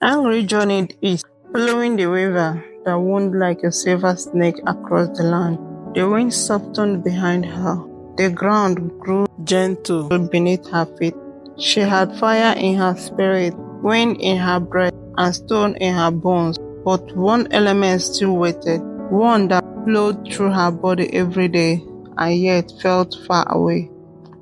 Angry journeyed east, following the river that wound like a silver snake across the land. The wind softened behind her. The ground grew gentle beneath her feet. She had fire in her spirit, wind in her breath, and stone in her bones. But one element still waited, one that flowed through her body every day, and yet felt far away.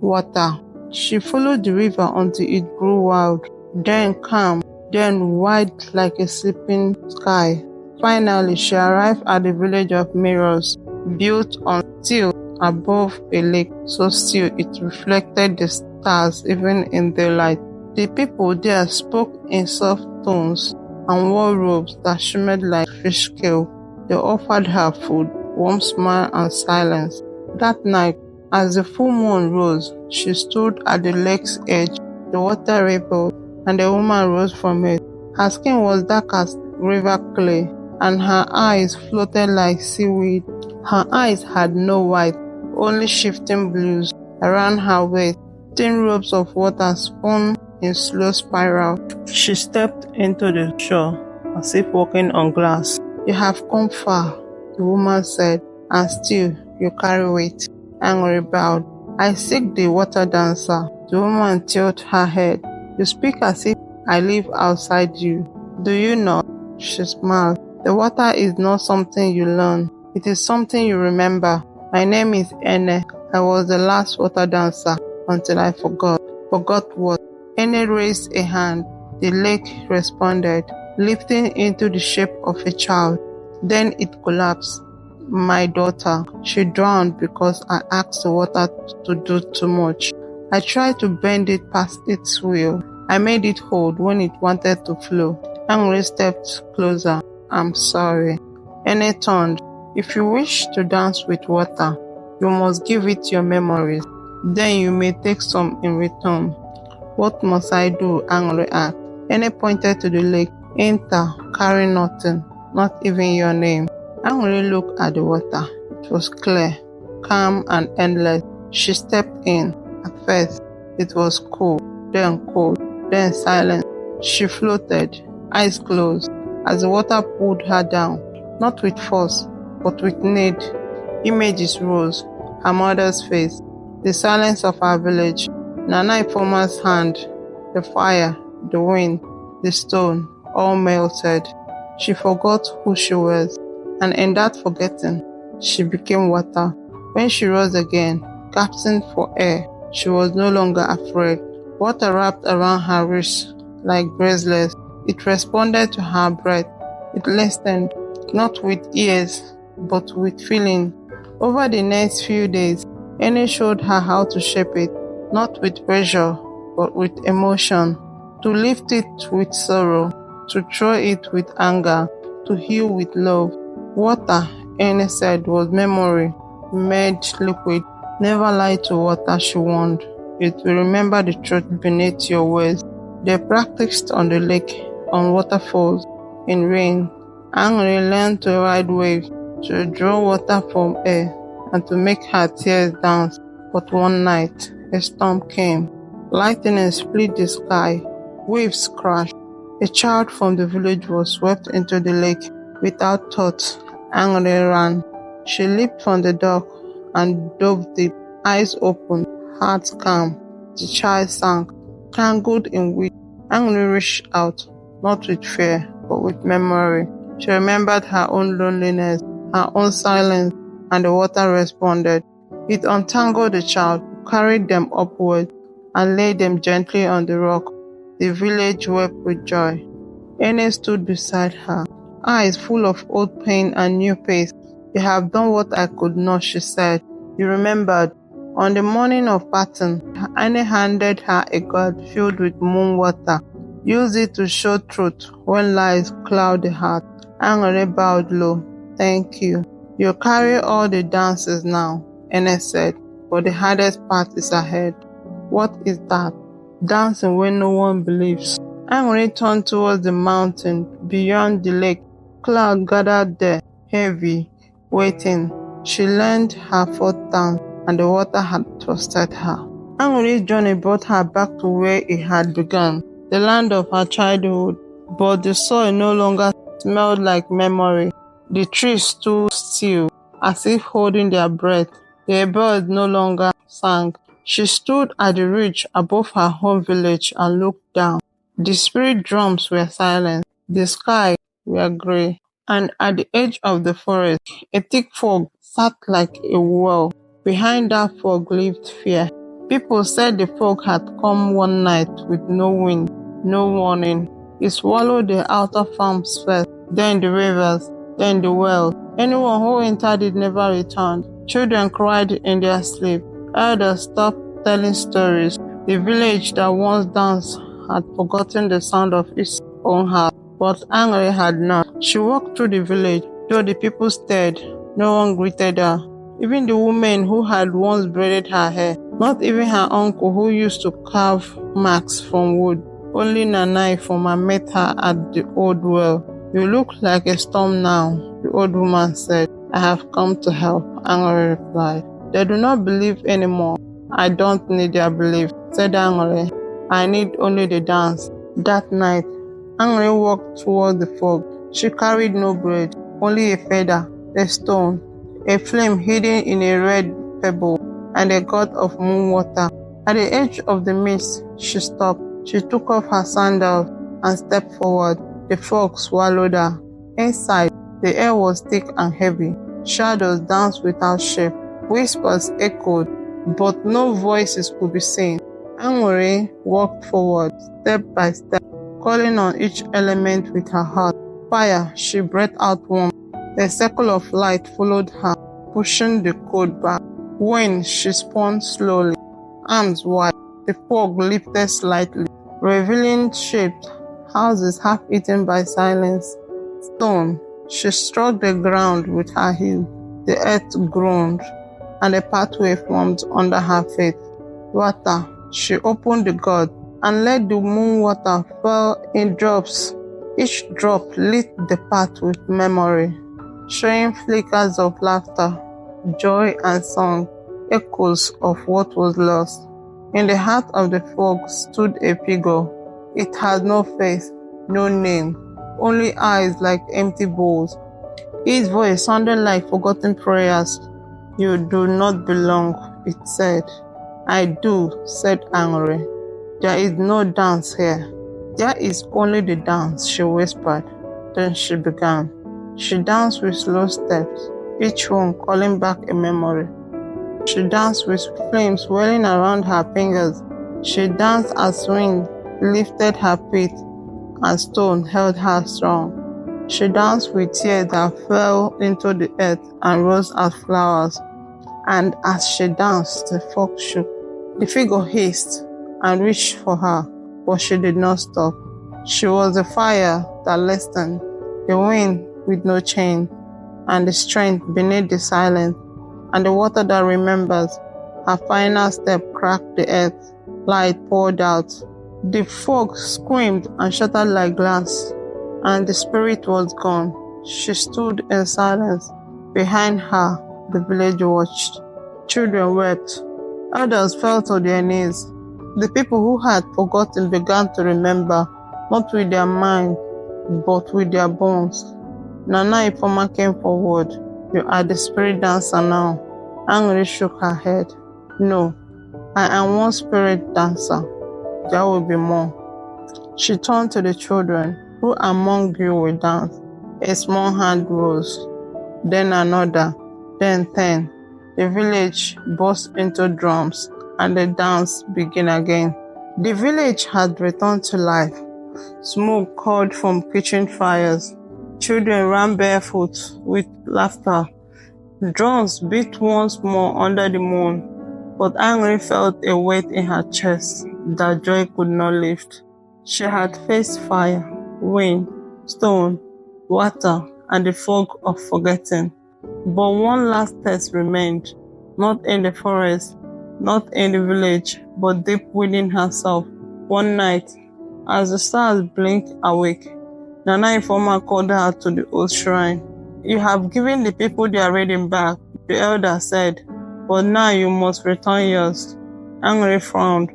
Water. She followed the river until it grew wild, then calm, then wide like a sleeping sky. Finally, she arrived at the village of mirrors, built on steel above a lake, so still it reflected the stars even in daylight. The people there spoke in soft tones and wore robes that shimmered like fish scale. They offered her food, warm smile and silence. That night, as the full moon rose, she stood at the lake's edge. The water rippled, and the woman rose from it. Her skin was dark as river clay, and her eyes floated like seaweed. Her eyes had no white, only shifting blues. Around her waist, thin ropes of water spun in slow spiral. She stepped into the shore, as if walking on glass. "You have come far," the woman said, "and still you carry weight." Angry bowed. "I seek the water dancer." The woman tilted her head. "You speak as if I live outside you. Do you not?" She smiled. "The water is not something you learn. It is something you remember. My name is Ene. I was the last water dancer until I forgot." "Forgot what?" Ene raised a hand. The lake responded, lifting into the shape of a child. Then it collapsed. "My daughter, she drowned because I asked the water to do too much. I tried to bend it past its will. I made it hold when it wanted to flow." Angry stepped closer. "I'm sorry." Ene turned. "If you wish to dance with water, you must give it your memories. Then you may take some in return." "What must I do?" Angry asked. Ene pointed to the lake. "Enter, carry nothing, not even your name." Angry looked at the water. It was clear, calm, and endless. She stepped in. At first, it was cool, then silent. She floated, eyes closed, as the water pulled her down, not with force, but with need. Images rose, her mother's face, the silence of her village, Nana Ifoma's hand, the fire, the wind, the stone, all melted. She forgot who she was. And in that forgetting, she became water. When she rose again, gasping for air, she was no longer afraid. Water wrapped around her wrists like bracelets. It responded to her breath. It listened, not with ears, but with feeling. Over the next few days, Ene showed her how to shape it, not with pressure, but with emotion. To lift it with sorrow, to throw it with anger, to heal with love. Water, Ene said, was memory, made liquid. Never lie to water, she warned. It will remember the truth beneath your words. They practiced on the lake, on waterfalls, in rain. Angry learned to ride waves, to draw water from air, and to make her tears dance. But one night, a storm came. Lightning split the sky. Waves crashed. A child from the village was swept into the lake. Without thought, Angry ran. She leaped from the dock and dove deep, eyes open, heart calm. The child sank, tangled in weeds. Angry reached out, not with fear, but with memory. She remembered her own loneliness, her own silence, and the water responded. It untangled the child, carried them upward, and laid them gently on the rock. The village wept with joy. Ene stood beside her, eyes full of old pain and new pace. "You have done what I could not," she said. "You remembered." On the morning of parting, Ene handed her a gourd filled with moon water. "Use it to show truth when lies cloud the heart." Angry bowed low. "Thank you." "You carry all the dances now," Ene said, "but the hardest part is ahead." "What is that?" "Dancing when no one believes." Angry turned towards the mountain beyond the lake. Cloud gathered there, heavy, waiting. She learned her fourth dance, and the water had trusted her. Angry's journey brought her back to where it had begun, the land of her childhood. but the soil no longer smelled like memory. The trees stood still, as if holding their breath. The birds no longer sang. She stood at the ridge above her home village and looked down. The spirit drums were silent. The sky were grey. And at the edge of the forest, a thick fog sat like a wall. Behind that fog lived fear. People said the fog had come one night with no wind, no warning. It swallowed the outer farms first, then the rivers, then the wells. Anyone who entered it never returned. Children cried in their sleep. Elders stopped telling stories. The village that once danced had forgotten the sound of its own heart, but Angry had not. She walked through the village, though the people stared. No one greeted her. Even the woman who had once braided her hair, not even her uncle who used to carve marks from wood. Only Nanai from her met her at the old well. You look like a storm now, the old woman said. I have come to help, Angry replied. They do not believe anymore. I don't need their belief, said Angry. I need only the dance. That night, Angry walked toward the fog. She carried no bread, only a feather, a stone, a flame hidden in a red pebble, and a god of moon water. At the edge of the mist, she stopped. She took off her sandals and stepped forward. The fog swallowed her. Inside, the air was thick and heavy. Shadows danced without shape. Whispers echoed, but no voices could be seen. Angry walked forward, step by step, calling on each element with her heart. Fire, she breathed out warmth. A circle of light followed her, pushing the cold back. Wind, she spun slowly, arms wide. The fog lifted slightly, revealing shaped houses half eaten by silence. Stone, she struck the ground with her heel. The earth groaned, and a pathway formed under her feet. Water, she opened the god and let the moon water fall in drops. Each drop lit the path with memory, showing flickers of laughter, joy and song, echoes of what was lost. In the heart of the fog stood a figure. It had no face, no name, only eyes like empty bowls. Its voice sounded like forgotten prayers. You do not belong, it said. I do, said Angry. There is no dance here. There is only the dance, she whispered. Then she began. She danced with slow steps, each one calling back a memory. She danced with flames swirling around her fingers. She danced as wind lifted her feet and stone held her strong. She danced with tears that fell into the earth and rose as flowers. And as she danced, the fog shook. The figure hissed and reached for her, but she did not stop. She was the fire that listened, the wind with no chain, and the strength beneath the silence, and the water that remembers. Her final step cracked the earth. Light poured out. The fog screamed and shattered like glass, and the spirit was gone. She stood in silence. Behind her, the village watched. Children wept. Others fell to their knees. The people who had forgotten began to remember, not with their mind, but with their bones. Nana Ifoma came forward. You are the spirit dancer now. Angry shook her head. No, I am one spirit dancer. There will be more. She turned to the children. Who among you will dance? A small hand rose. Then another. Then 10. The village burst into drums, and the dance began again. The village had returned to life. Smoke curled from kitchen fires. Children ran barefoot with laughter. Drums beat once more under the moon, but Angry felt a weight in her chest that joy could not lift. She had faced fire, wind, stone, water, and the fog of forgetting. But one last test remained, not in the forest, not in the village, but deep within herself. One night, as the stars blinked awake, Nana Ifoma called her to the old shrine. You have given the people their reading back, the elder said, but now you must return yours. Angry frowned.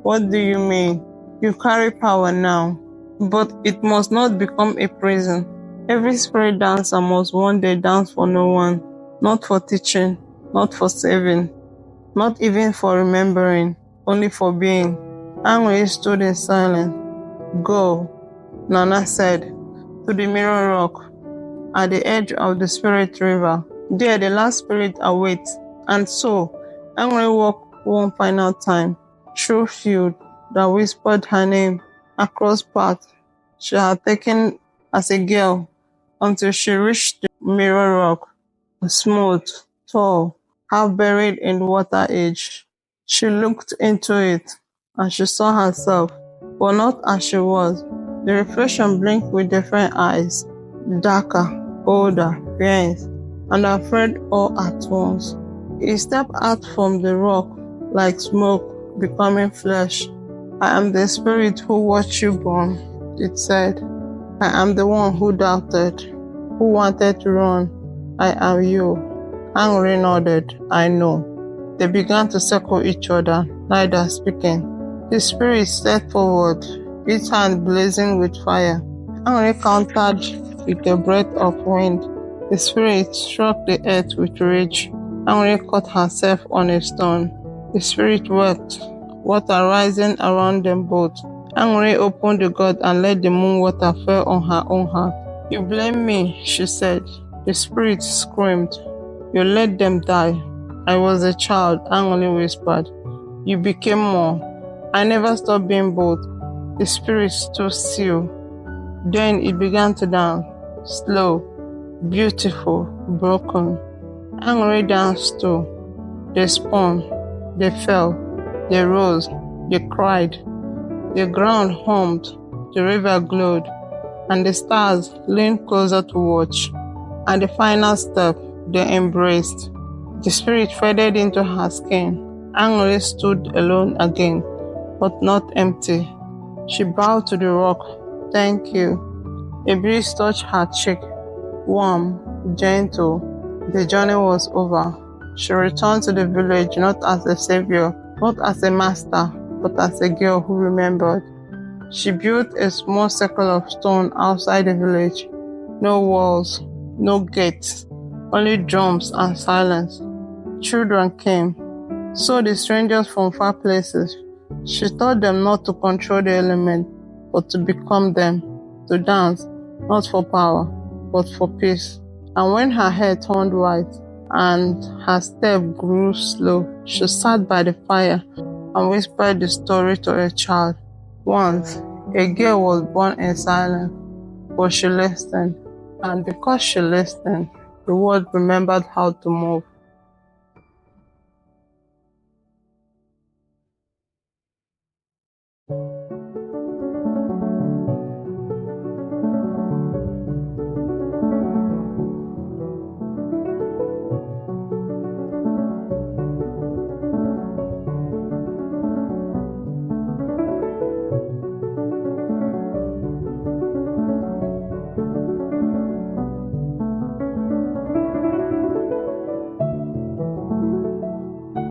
What do you mean? You carry power now. But it must not become a prison. Every spirit dancer must one day dance for no one, not for teaching, not for saving, not even for remembering, only for being. Angry stood in silence. Go, Nana said, to the mirror rock at the edge of the spirit river. There the last spirit awaits. And so, Angry walked one final time through field that whispered her name across paths she had taken as a girl until she reached the mirror rock, smooth, tall, half buried in the water edge. She looked into it, and she saw herself, but not as she was. The reflection blinked with different eyes, darker, older, fierce, and afraid all at once. It stepped out from the rock like smoke becoming flesh. I am the spirit who watched you burn, it said. I am the one who doubted, who wanted to run. I am you. Angry nodded. I know. They began to circle each other, neither speaking. The spirit stepped forward, its hand blazing with fire. Angry countered with a breath of wind. The spirit struck the earth with rage. Angry caught herself on a stone. The spirit wept, water rising around them both. Angry opened the god and let the moon water fall on her own heart. You blame me, she said. The spirit screamed. You let them die. I was a child, Angry whispered. You became more. I never stopped being both. The spirit stood still. Then it began to dance, slow, beautiful, broken. Angry danced too. They spun, they fell, they rose, they cried. The ground hummed, the river glowed, and the stars leaned closer to watch. At the final step, they embraced. The spirit faded into her skin. Angry stood alone again, but not empty. She bowed to the rock. Thank you. A breeze touched her cheek, warm, gentle. The journey was over. She returned to the village not as a savior, not as a master, but as a girl who remembered. She built a small circle of stone outside the village. No walls, no gates, only drums and silence. Children came. So the strangers from far places. She taught them not to control the element, but to become them, to dance, not for power, but for peace. And when her hair turned white and her step grew slow, she sat by the fire and whispered the story to a child. Once, a girl was born in silence, but she listened. And because she listened, the world remembered how to move.